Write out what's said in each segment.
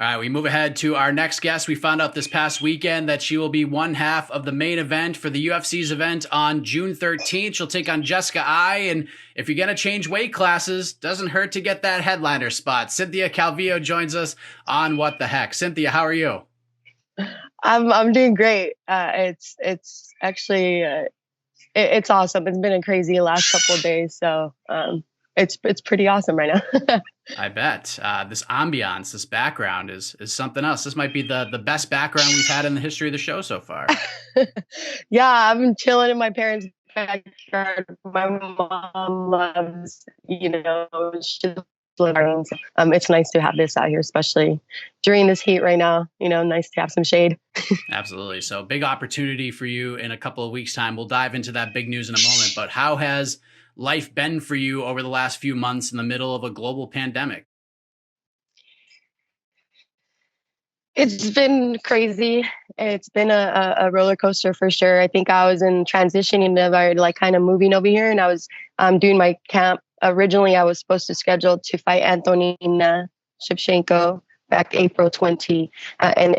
All right, we move ahead to our next guest. We found out this past weekend that she will be one half of the main event for the UFC's event on June 13th. She'll take on Jessica I. And if you're going to change weight classes, doesn't hurt to get that headliner spot. Cynthia Calvillo joins us on What the Heck. Cynthia, how are you? I'm doing great. It's actually it's awesome. It's been a crazy last couple of days, so it's pretty awesome right now. I bet. This ambiance, this background is something else. This might be the best background we've had in the history of the show so far. Yeah, I've been chilling in my parents' backyard. My mom loves, she loves it's nice to have this out here, especially during this heat right now. Nice to have some shade. Absolutely. So big opportunity for you in a couple of weeks' time. We'll dive into that big news in a moment. But how has life been for you over the last few months in the middle of a global pandemic? It's been crazy. It's been a roller coaster for sure. I think I was in transitioning of like kind of moving over here, and I was doing my camp. Originally, I was supposed to schedule to fight Antonina Shevchenko back April 20 and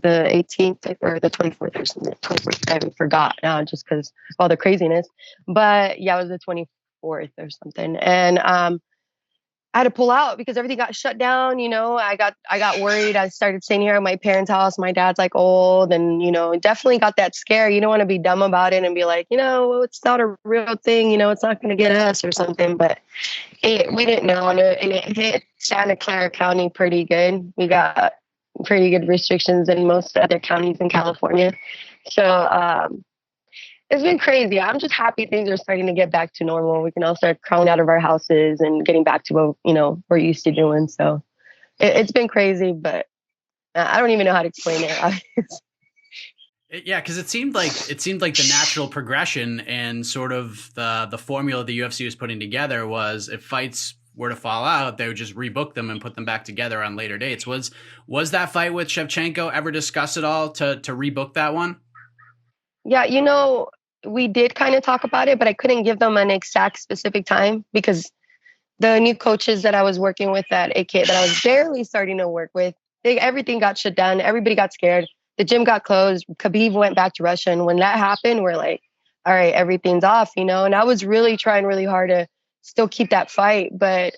the 18th or the 24th or something. 24th, I forgot now just because of all the craziness. But yeah, it was the 24th or something. And I had to pull out because everything got shut down. I got worried. I started staying here at my parents' house. My dad's like old and, definitely got that scare. You don't want to be dumb about it and be like, it's not a real thing. It's not going to get us or something. But we didn't know. And it hit Santa Clara County pretty good. We got pretty good restrictions in most other counties in California. So, it's been crazy. I'm just happy things are starting to get back to normal. We can all start crawling out of our houses and getting back to what, we're used to doing. So it's been crazy, but I don't even know how to explain it. Yeah, because it seemed like the natural progression and sort of the formula the UFC was putting together was if fights were to fall out, they would just rebook them and put them back together on later dates. Was that fight with Shevchenko ever discussed at all to rebook that one? Yeah, we did kind of talk about it, but I couldn't give them an exact specific time because the new coaches that I was working with at AK that I was barely starting to work with, everything got shut down. Everybody got scared. The gym got closed. Khabib went back to Russia. And when that happened, we're like, all right, everything's off, and I was really trying really hard to still keep that fight. But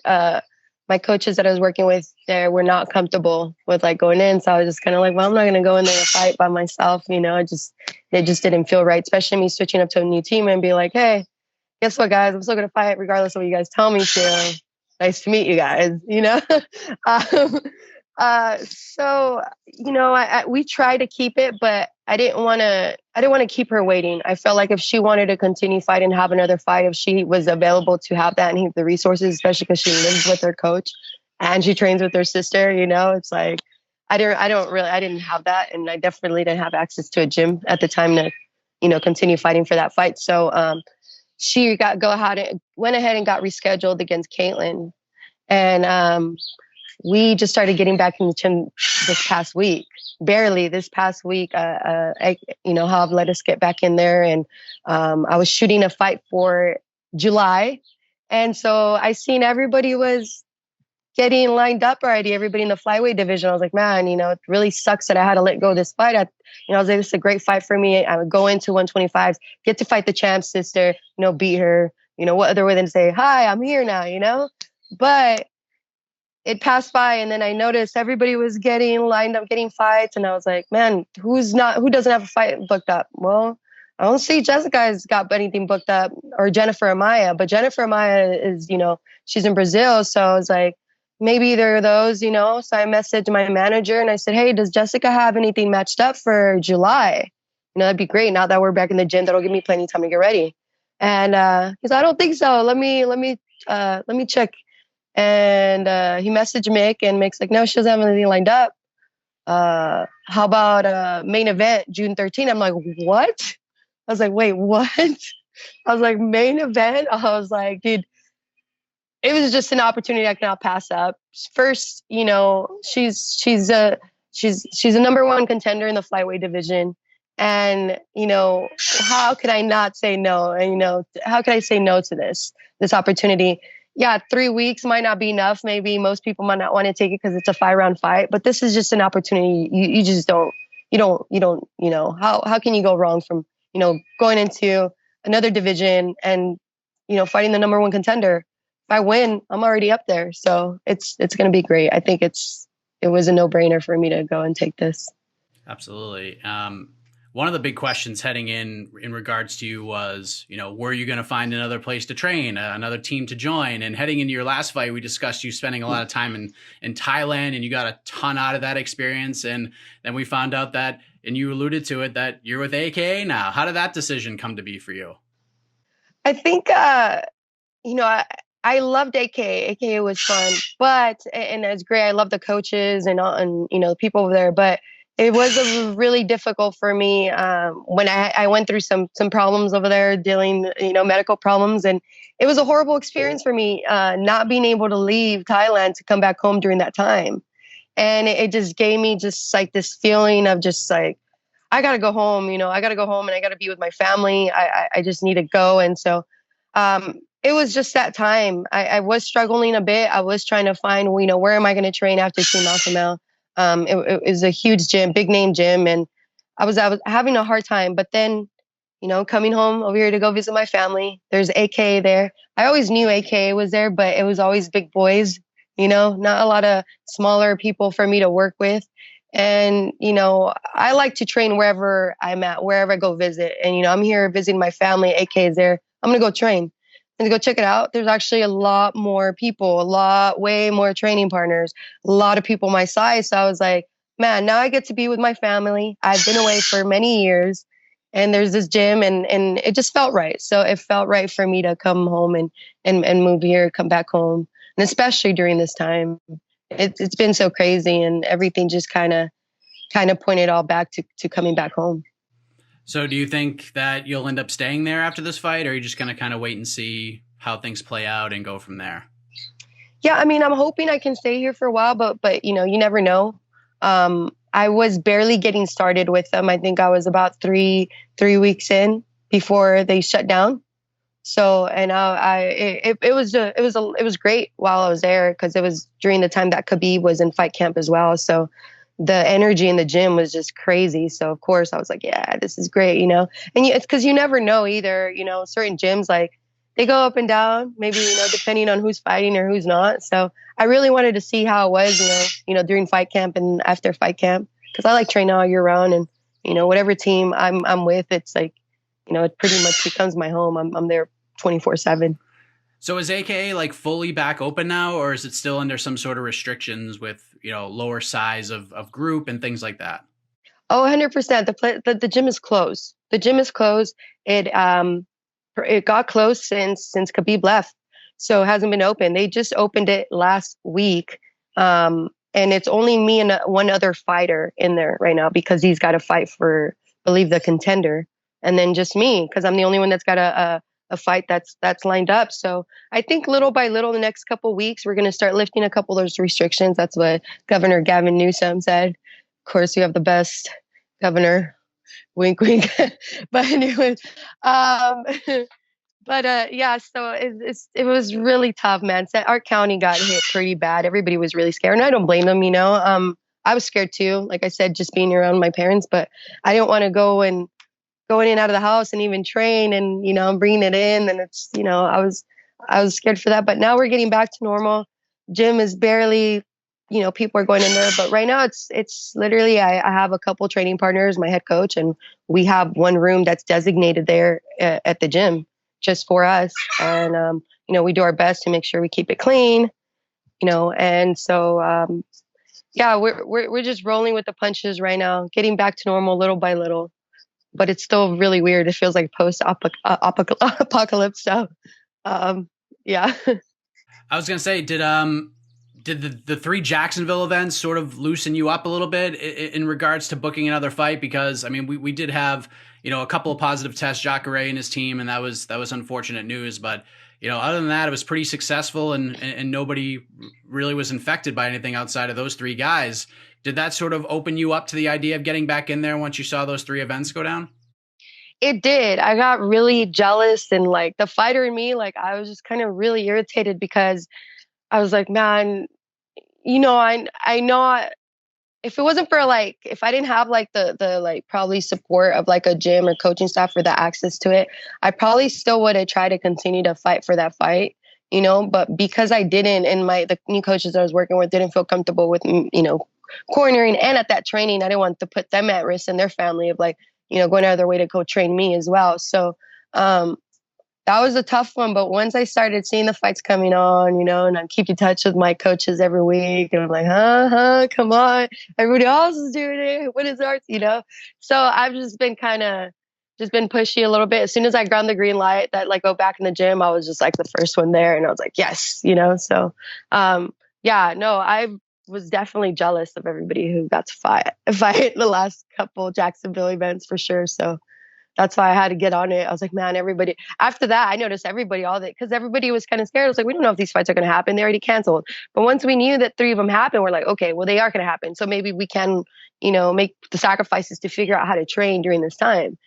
my coaches that I was working with there were not comfortable with like going in. So I was just kind of like, well, I'm not going to go in there and fight by myself. It just didn't feel right, especially me switching up to a new team and be like, hey, guess what, guys? I'm still going to fight regardless of what you guys tell me to. Nice to meet you guys, So, we tried to keep it, but I didn't want to keep her waiting. I felt like if she wanted to continue fighting, have another fight, if she was available to have that and have the resources, especially because she lives with her coach and she trains with her sister, it's like, I didn't have that. And I definitely didn't have access to a gym at the time to, continue fighting for that fight. So, she went ahead and got rescheduled against Caitlin. And, we just started getting back in the gym this past week, barely this past week. Hav let us get back in there, and I was shooting a fight for July, and so I seen everybody was getting lined up already. Everybody in the flyweight division. I was like, man, it really sucks that I had to let go of this fight. I was like, this is a great fight for me. I would go into 125s, get to fight the champ's sister, beat her. What other way than to say, hi, I'm here now, But it passed by, and then I noticed everybody was getting lined up, getting fights, and I was like, man, who doesn't have a fight booked up? Well, I don't see Jessica's got anything booked up, or Jennifer Amaya, but Jennifer Amaya is, she's in Brazil, so I was like, maybe there are those, So I messaged my manager and I said, hey, does Jessica have anything matched up for July? That'd be great. Now that we're back in the gym, that'll give me plenty of time to get ready. And he's like, I don't think so. Let me check. And he messaged Mick, and Mick's like, no, she doesn't have anything lined up. How about main event June 13th? I'm like, what? I was like, wait, what? I was like, main event? I was like, dude, it was just an opportunity I cannot pass up. First, she's a number one contender in the flyweight division. And, how could I not say no? And, how could I say no to this opportunity? yeah, 3 weeks might not be enough. Maybe most people might not want to take it because it's a 5 round fight, but this is just an opportunity. You just don't, how can you go wrong from, going into another division and, fighting the number one contender. If I win, I'm already up there. So it's going to be great. I think it was a no brainer for me to go and take this. Absolutely. One of the big questions heading in regards to you was, were you going to find another place to train, another team to join? And heading into your last fight, we discussed you spending a lot of time in Thailand, and you got a ton out of that experience. And then we found out that, and you alluded to it, that you're with AKA now. How did that decision come to be for you? I think, I loved AKA. AKA was fun, and it's great. I love the coaches and the people over there, but it was really difficult for me when I went through some problems over there, dealing medical problems, and it was a horrible experience for me not being able to leave Thailand to come back home during that time, and it just gave me just like this feeling of just like I gotta go home. I gotta go home and I gotta be with my family. I just need to go, and so it was just that time. I was struggling a bit. I was trying to find where am I going to train after Team Alpha Male. It was a huge gym, big name gym, and I was having a hard time. But then, coming home over here to go visit my family, there's AKA there. I always knew AKA was there, but it was always big boys, not a lot of smaller people for me to work with. And, I like to train wherever I'm at, wherever I go visit. And, I'm here visiting my family, AKA is there. I'm going to go train and to go check it out. There's actually a lot more people, way more training partners, a lot of people my size. So I was like, man, now I get to be with my family. I've been away for many years and there's this gym and it just felt right. So it felt right for me to come home and move here, come back home. And especially during this time, it's been so crazy and everything just kind of pointed all back to coming back home. So do you think that you'll end up staying there after this fight, or are you just going to kind of wait and see how things play out and go from there? Yeah, I mean, I'm hoping I can stay here for a while, but you never know. I was barely getting started with them. I think I was about three weeks in before they shut down. So, and it was great while I was there because it was during the time that Khabib was in fight camp as well. So the energy in the gym was just crazy. So of course I was like, yeah, this is great, and it's because you never know either, certain gyms, like they go up and down, maybe, depending on who's fighting or who's not. So I really wanted to see how it was, during fight camp and after fight camp, because I like training all year round and, whatever team I'm with, it's like, it pretty much becomes my home. I'm there 24/7. So is AKA like fully back open now, or is it still under some sort of restrictions with, lower size of group and things like that? Oh, 100%. The gym is closed. The gym is closed. It got closed since Khabib left. So it hasn't been open. They just opened it last week. And it's only me and one other fighter in there right now because he's got to fight for, I believe, the contender. And then just me, because I'm the only one that's got a fight that's lined up. So I think little by little, the next couple of weeks, we're going to start lifting a couple of those restrictions. That's what Governor Gavin Newsom said. Of course, we have the best governor. Wink, wink. But anyways, yeah. So it was really tough, man. Our county got hit pretty bad. Everybody was really scared, and I don't blame them. I was scared too. Like I said, just being around my parents, but I didn't want to go and going in and out of the house and even train and, I'm bringing it in and it's, I was scared for that, but now we're getting back to normal. Gym is barely, people are going in there, but right now it's literally, I have a couple training partners, my head coach, and we have one room that's designated there at the gym just for us. And, we do our best to make sure we keep it clean, and so, yeah, we're just rolling with the punches right now, getting back to normal little by little. But it's still really weird. It feels like post-apocalypse. So, yeah. I was gonna say, did the three Jacksonville events sort of loosen you up a little bit in regards to booking another fight? Because I mean, we did have a couple of positive tests, Jacare and his team, and that was unfortunate news. But other than that, it was pretty successful, and nobody really was infected by anything outside of those three guys. Did that sort of open you up to the idea of getting back in there once you saw those three events go down? It did. I got really jealous and like the fighter in me, like I was just kind of really irritated because I was like, man, I know if it wasn't for like if I didn't have like the like probably support of like a gym or coaching staff or the access to it, I probably still would have tried to continue to fight for that fight, but because I didn't and the new coaches I was working with didn't feel comfortable with cornering and at that training, I didn't want to put them at risk and their family of like, going out of their way to go train me as well. So um that was a tough one. But once I started seeing the fights coming on, and I keep in touch with my coaches every week, and I'm like, come on, everybody else is doing it. What is ours, So I've just been kind of just been pushy a little bit. As soon as I ground the green light that like go back in the gym, I was just like the first one there, and I was like, yes, So, yeah, no, I was definitely jealous of everybody who got to fight the last couple Jacksonville events for sure. So that's why I had to get on it. I was like, man, everybody. After that, I noticed everybody all that because everybody was kind of scared. I was like, we don't know if these fights are going to happen. They already canceled. But once we knew that 3 of them happened, we're like, okay, well, they are going to happen. So maybe we can, make the sacrifices to figure out how to train during this time.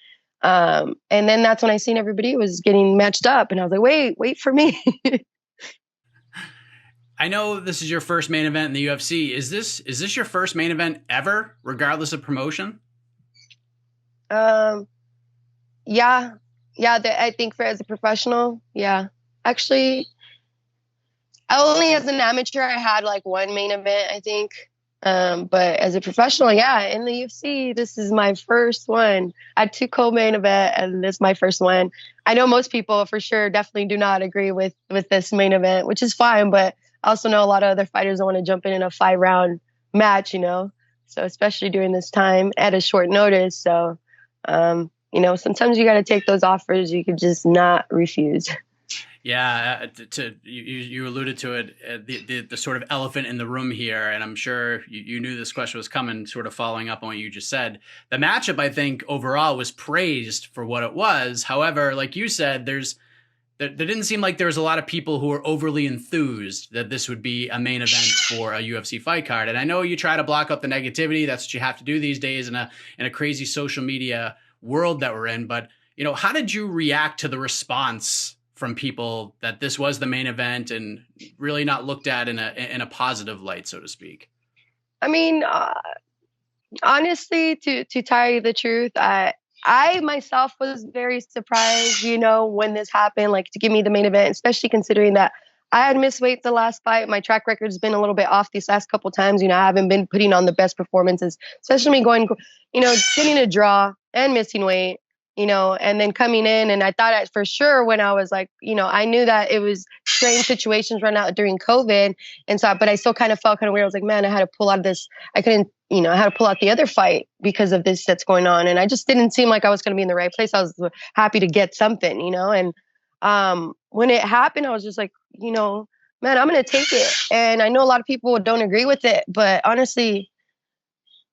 And then that's when I seen everybody was getting matched up, and I was like, wait for me. I know this is your first main event in the UFC. Is this your first main event ever, regardless of promotion? Yeah, yeah. I think for as a professional, yeah. Actually, only as an amateur, I had like one main event, I think. But as a professional, yeah, in the UFC, this is my first one. I had 2 co-main event, and this is my first one. I know most people for sure definitely do not agree with this main event, which is fine. But I also know a lot of other fighters don't want to jump in a 5-round match, So especially during this time at a short notice. So, sometimes you got to take those offers. You could just not refuse. Yeah, you alluded to it, the sort of elephant in the room here, and I'm sure you knew this question was coming, sort of following up on what you just said. The matchup, I think, overall was praised for what it was. However, like you said, there didn't seem like there was a lot of people who were overly enthused that this would be a main event for a UFC fight card. And I know you try to block up the negativity. That's what you have to do these days in a crazy social media world that we're in. But, how did you react to the response from people that this was the main event and really not looked at in a positive light, so to speak? I mean, honestly, to tell you the truth, I myself was very surprised, when this happened, like to give me the main event, especially considering that I had missed weight the last fight. My track record's been a little bit off these last couple times. I haven't been putting on the best performances, especially me going, getting a draw and missing weight, and then coming in. And I thought for sure when I was like, I knew that it was strange situations run out during COVID. And so, but I still kind of felt kind of weird. I was like, man, I had to pull out of this. I couldn't, I had to pull out the other fight because of this that's going on. And I just didn't seem like I was going to be in the right place. I was happy to get something, and when it happened, I was just like, man, I'm going to take it. And I know a lot of people don't agree with it, but honestly,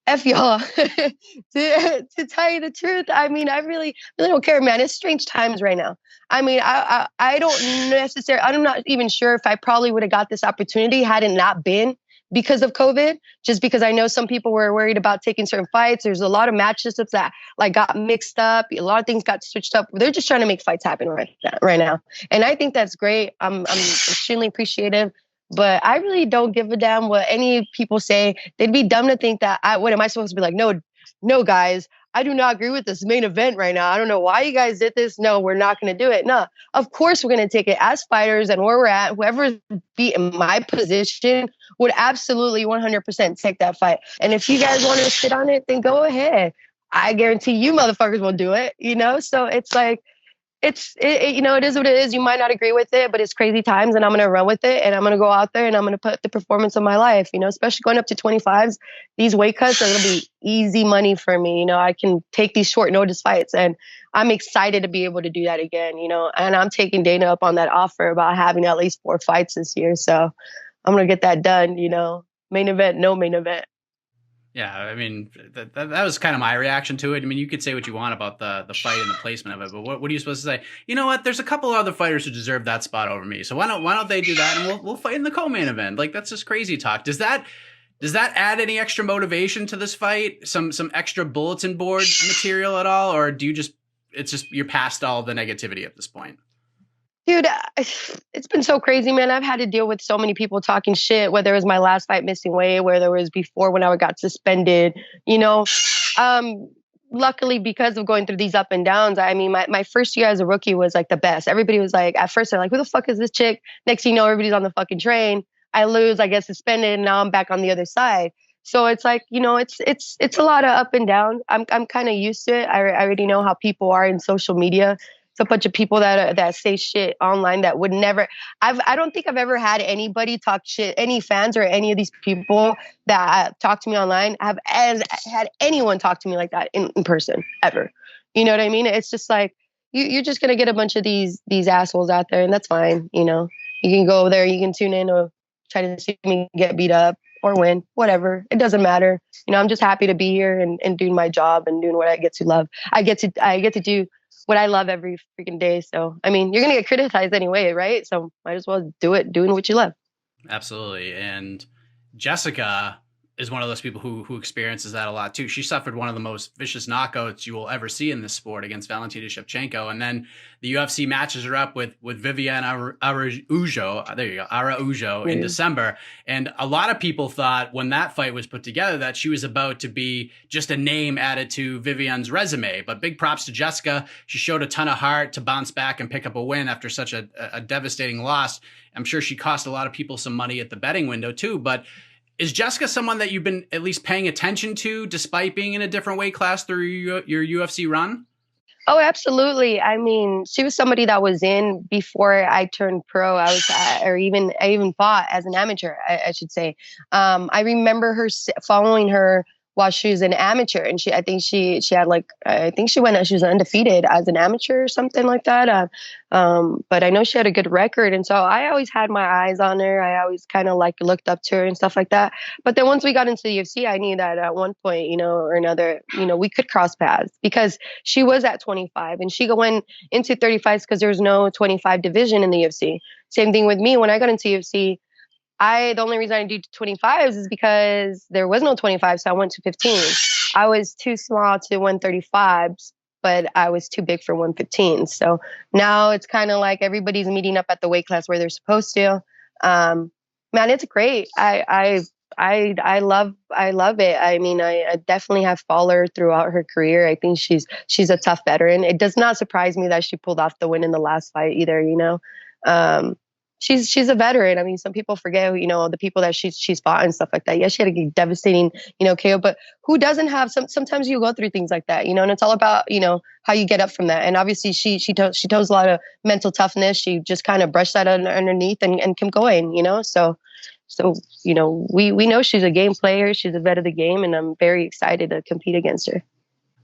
F y'all. to tell you the truth, I mean, I really, really don't care, man. It's strange times right now. I mean, I don't necessarily, I'm not even sure if I probably would have got this opportunity had it not been because of COVID, just because I know some people were worried about taking certain fights. There's a lot of match systems that like got mixed up. A lot of things got switched up. They're just trying to make fights happen right now. And I think that's great. I'm extremely appreciative. But I really don't give a damn what any people say. They'd be dumb to think that what am I supposed to be like? No, guys, I do not agree with this main event right now. I don't know why you guys did this. No, we're not going to do it. No, of course we're going to take it as fighters and where we're at. Whoever be in my position would absolutely 100% take that fight. And if you guys want to sit on it, then go ahead. I guarantee you motherfuckers will do it, So it's like, it is what it is. You might not agree with it, but it's crazy times and I'm going to run with it and I'm going to go out there and I'm going to put the performance of my life, especially going up to 25s. These weight cuts are going to be easy money for me. I can take these short notice fights and I'm excited to be able to do that again, and I'm taking Dana up on that offer about having at least 4 fights this year. So I'm going to get that done, main event, no main event. Yeah, I mean, that was kind of my reaction to it. I mean, you could say what you want about the fight and the placement of it, but what are you supposed to say? You know what? There's a couple other fighters who deserve that spot over me. So why don't they do that and we'll fight in the co-main event? Like that's just crazy talk. Does that add any extra motivation to this fight? Some extra bulletin board material at all, or do you just it's just you're past all the negativity at this point? Dude, it's been so crazy, man. I've had to deal with so many people talking shit, whether it was my last fight missing weight, whether it was before when I got suspended, you know. Um, Luckily, because of going through these up and downs, I mean, my first year as a rookie was like the best. Everybody was like, at first, they're like, who the fuck is this chick? Next thing you know, everybody's on the fucking train. I lose, I get suspended, and now I'm back on the other side. So it's like, you know, it's a lot of up and down. I'm kind of used to it. I already know how people are in social media. It's a bunch of people that say shit online that would never. I don't think I've ever had anybody talk shit, any fans or any of these people that talk to me online have as had anyone talk to me like that in person ever. You know what I mean? It's just like you're just gonna get a bunch of these assholes out there, and that's fine. You know, you can go there, you can tune in or try to see me get beat up or win, whatever. It doesn't matter. You know, I'm just happy to be here and doing my job and doing what I get to love. I get to do what I love every freaking day. So, I mean, you're going to get criticized anyway, right? So might as well do it doing what you love. Absolutely. And Jessica is one of those people who experiences that a lot too. She suffered one of the most vicious knockouts you will ever see in this sport against Valentina Shevchenko. And then the UFC matches her up with Viviane Araujo. There you go. Araujo in December. And a lot of people thought when that fight was put together that she was about to be just a name added to Viviane's resume. But big props to Jessica. She showed a ton of heart to bounce back and pick up a win after such a devastating loss. I'm sure she cost a lot of people some money at the betting window too. But is Jessica someone that you've been at least paying attention to despite being in a different weight class through your UFC run? Oh, absolutely. I mean, she was somebody that was in before I turned pro. I even fought as an amateur, I should say. I remember following her while she was an amateur, and she was undefeated as an amateur or something like that. But I know she had a good record, and so I always had my eyes on her. I always kind of like looked up to her and stuff like that. But then once we got into the UFC, I knew that at one point, you know, or another, you know, we could cross paths because she was at 25 and she went into 35s because there was no 25 division in the UFC. Same thing with me when I got into UFC. The only reason I did 25s is because there was no 25, so I went to 15. I was too small to 135s, but I was too big for 115. So now it's kind of like everybody's meeting up at the weight class where they're supposed to. Man, it's great. I love it. I mean, I definitely have followed her throughout her career. I think she's a tough veteran. It does not surprise me that she pulled off the win in the last fight either. You know. She's a veteran. I mean, some people forget, you know, the people that she's fought and stuff like that. Yeah, she had a devastating, you know, KO, but who doesn't have sometimes you go through things like that, you know, and it's all about, you know, how you get up from that. And obviously she shows a lot of mental toughness. She just kind of brushed that underneath and kept going, you know. So, you know, we know she's a game player. She's a vet of the game, and I'm very excited to compete against her.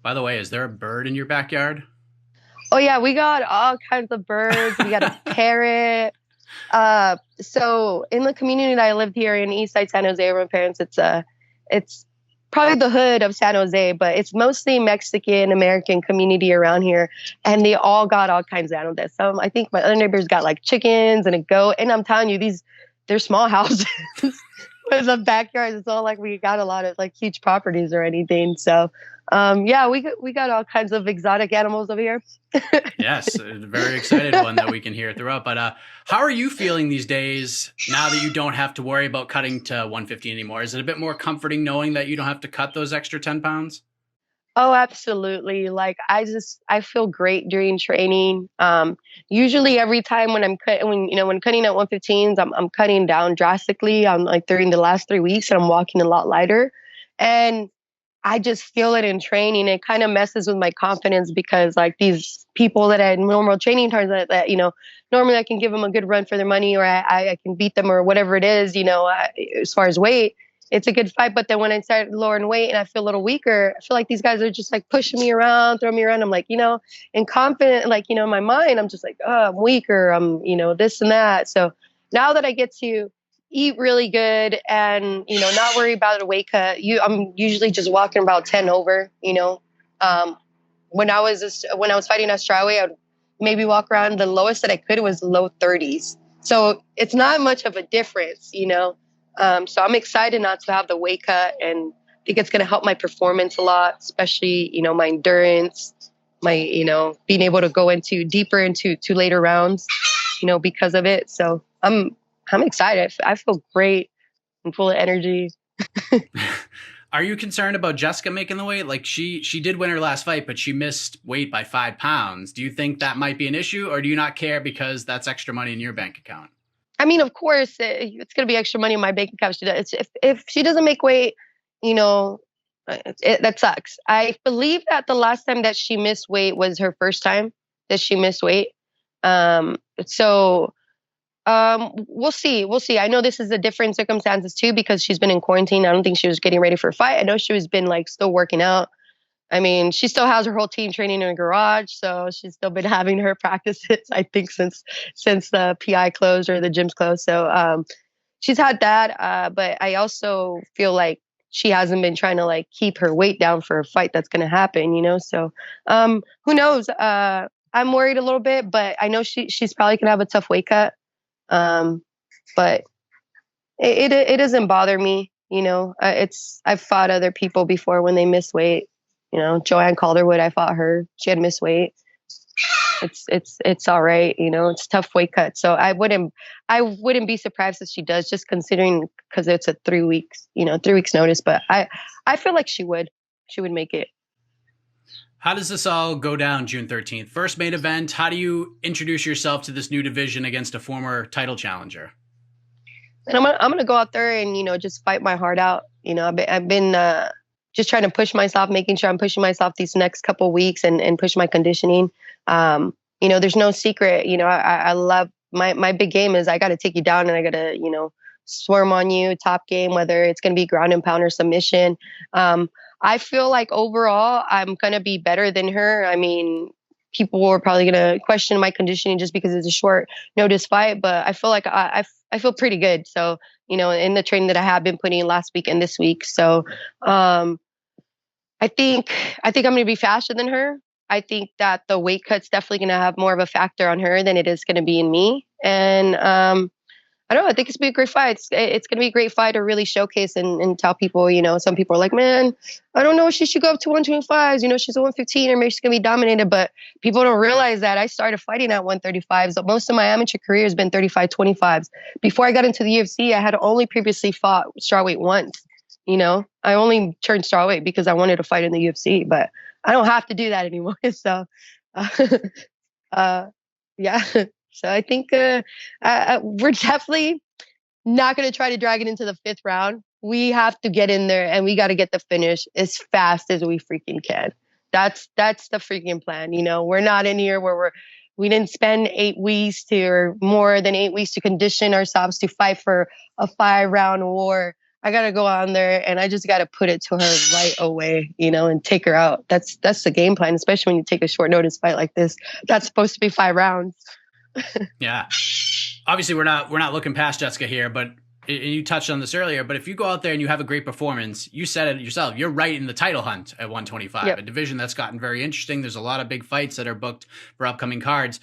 By the way, is there a bird in your backyard? Oh yeah, we got all kinds of birds. We got a parrot. So in the community that I lived here in East Side San Jose with my parents, it's probably the hood of San Jose, but it's mostly Mexican American community around here, and they all got all kinds of animals. Some, I think my other neighbors got like chickens and a goat, and I'm telling you, they're small houses with a backyard. It's not like we got a lot of like huge properties or anything. So yeah, we got all kinds of exotic animals over here. Yes, a very excited one that we can hear throughout. But how are you feeling these days now that you don't have to worry about cutting to 115 anymore? Is it a bit more comforting knowing that you don't have to cut those extra 10 pounds? Oh, absolutely. Like I feel great during training. Usually every time when cutting at 115s, I'm cutting down drastically. I'm like during the last 3 weeks and I'm walking a lot lighter. And I just feel it in training. It kind of messes with my confidence because like these people that I normal training times that, you know, normally I can give them a good run for their money or I can beat them or whatever it is, you know, as far as weight, it's a good fight. But then when I start lowering weight and I feel a little weaker, I feel like these guys are just like pushing me around, throwing me around. I'm like, you know, and confident, like, you know, in my mind, I'm just like, oh, I'm weaker. I'm, you know, this and that. So now that I get to eat really good and, you know, not worry about a weight cut, I'm usually just walking about 10 over, you know. When I was fighting Australia, I would maybe walk around, the lowest that I could was low 30s. So it's not much of a difference, you know. So I'm excited not to have the weight cut, and I think it's going to help my performance a lot, especially, you know, my endurance, being able to go into deeper into later rounds, because of it. So I'm excited. I feel great and full of energy. Are you concerned about Jessica making the weight? Like she did win her last fight, but she missed weight by 5 pounds. Do you think that might be an issue, or do you not care because that's extra money in your bank account? I mean, of course, it's going to be extra money in my bank account. If she doesn't make weight, you know, that sucks. I believe that the last time that she missed weight was her first time that she missed weight. So we'll see. We'll see. I know this is a different circumstances too because she's been in quarantine. I don't think she was getting ready for a fight. I know she was been like still working out. I mean, she still has her whole team training in her garage, so she's still been having her practices. I think since the PI closed or the gym's closed. So she's had that, but I also feel like she hasn't been trying to like keep her weight down for a fight that's going to happen. So who knows? I'm worried a little bit, but I know she's probably going to have a tough weight cut. But it doesn't bother me. I've fought other people before when they miss weight. Joanne Calderwood, I fought her. She had missed weight. It's all right. It's a tough weight cut. So I wouldn't be surprised if she does, just considering because it's a 3 weeks, 3 weeks notice. But I feel like she would make it. How does this all go down June 13th? First main event. How do you introduce yourself to this new division against a former title challenger? And I'm gonna go out there and just fight my heart out. I've been just trying to push myself, making sure I'm pushing myself these next couple of weeks and push my conditioning. There's no secret. I love my big game is I got to take you down and I got to, swarm on you, top game, whether it's going to be ground and pound or submission. I feel like overall I'm going to be better than her. I mean, people are probably going to question my conditioning just because it's a short notice fight, but I feel like I feel pretty good. So, in the training that I have been putting in last week and this week. So, I think I'm going to be faster than her. I think that the weight cut's definitely going to have more of a factor on her than it is going to be in me. And I don't know. I think it's going to be a great fight. It's going to be a great fight to really showcase and tell people, some people are like, man, I don't know if she should go up to 125s. She's a 115 or maybe she's going to be dominated. But people don't realize that I started fighting at 135s. So most of my amateur career has been 35, 25s. Before I got into the UFC, I had only previously fought strawweight once. I only turned strawweight because I wanted to fight in the UFC, but I don't have to do that anymore. So, yeah. So I think we're definitely not going to try to drag it into the 5th round. We have to get in there and we got to get the finish as fast as we freaking can. That's the freaking plan. We're not in here where we didn't spend 8 weeks or more than 8 weeks to condition ourselves to fight for a 5-round war. I got to go on there and I just got to put it to her right away, and take her out. That's the game plan, especially when you take a short notice fight like this. That's supposed to be 5 rounds. Yeah. Obviously we're not looking past Jessica here, but you touched on this earlier, but if you go out there and you have a great performance, you said it yourself, you're right in the title hunt at 125, yep. A division that's gotten very interesting. There's a lot of big fights that are booked for upcoming cards.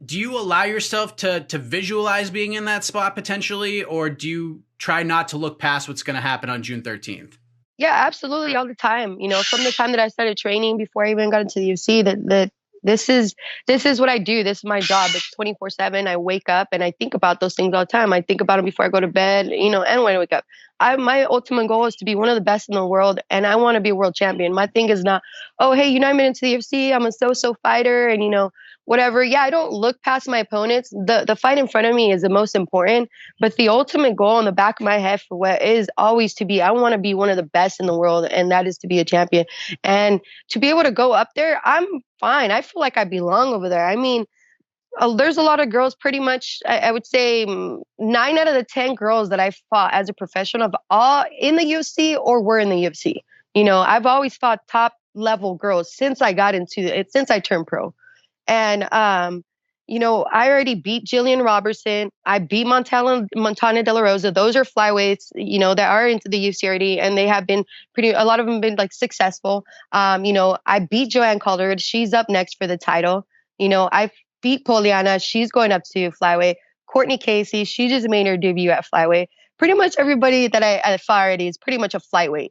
Do you allow yourself to visualize being in that spot potentially, or do you try not to look past what's going to happen on June 13th? Yeah, absolutely. All the time. From the time that I started training before I even got into the UFC, that this is what I do. This is my job. It's 24/7. I wake up and I think about those things all the time. I think about them before I go to bed, and when I wake up. My ultimate goal is to be one of the best in the world, and I want to be a world champion. My thing is not, oh, hey, I'm into the UFC. I'm a so-so fighter, and whatever. Yeah, I don't look past my opponents. The fight in front of me is the most important, but the ultimate goal in the back of my head for what is always to be, I want to be one of the best in the world, and that is to be a champion. And to be able to go up there, I'm fine. I feel like I belong over there. I mean, there's a lot of girls, pretty much, I would say 9 out of the 10 girls that I fought as a professional have all in the UFC or were in the UFC. I've always fought top level girls since I got into it, since I turned pro. And, I already beat Jillian Robertson. I beat Montana De La Rosa. Those are flyweights, that are into the UFC already. And they have been a lot of them been like successful. I beat Joanne Calderwood. She's up next for the title. I beat Poliana. She's going up to flyweight. Courtney Casey. She just made her debut at flyweight. Pretty much everybody that I fought already is pretty much a flyweight,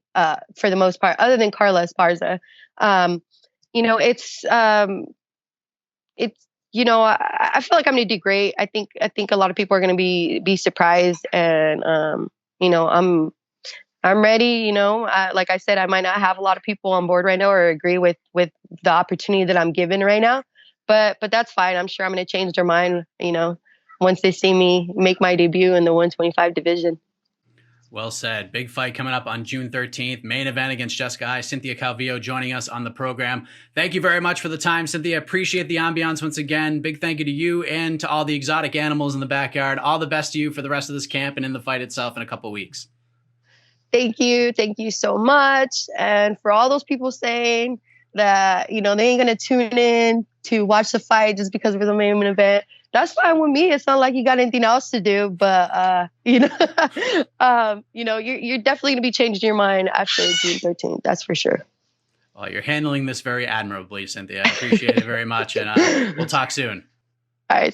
for the most part, other than Carla Esparza. it's I feel like I'm going to do great. I think a lot of people are going to be surprised, and I'm ready. Like I said, I might not have a lot of people on board right now or agree with the opportunity that I'm given right now, but that's fine. I'm sure I'm going to change their mind. Once they see me make my debut in the 125 division. Well said. Big fight coming up on June 13th. Main event against Jessica Eye. Cynthia Calvillo joining us on the program. Thank you very much for the time, Cynthia. Appreciate the ambiance once again. Big thank you to you and to all the exotic animals in the backyard. All the best to you for the rest of this camp and in the fight itself in a couple weeks. Thank you. Thank you so much. And for all those people saying that, they ain't going to tune in to watch the fight just because we're the main event, that's fine with me. It's not like you got anything else to do, but, you're definitely going to be changing your mind after June 13th. That's for sure. Well, you're handling this very admirably, Cynthia. I appreciate it very much. And we'll talk soon. All right.